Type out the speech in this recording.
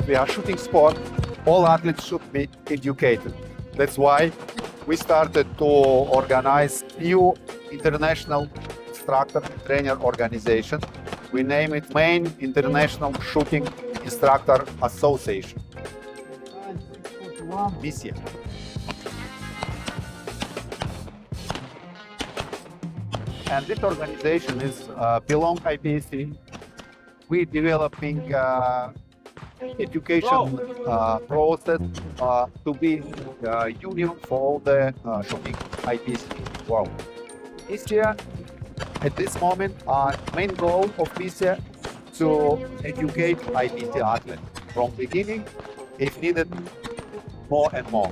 we are shooting sport, all athletes should be educated. That's why we started to organize new international instructor and trainer organization. We name it Main International Shooting Instructor Association, MISIA. And this organization is belong IPSC. We're developing education process to be union for all the shooting IPSC world. MISIA, at this moment, main goal of MISIA to educate IPSC athletes from beginning, if needed, more and more.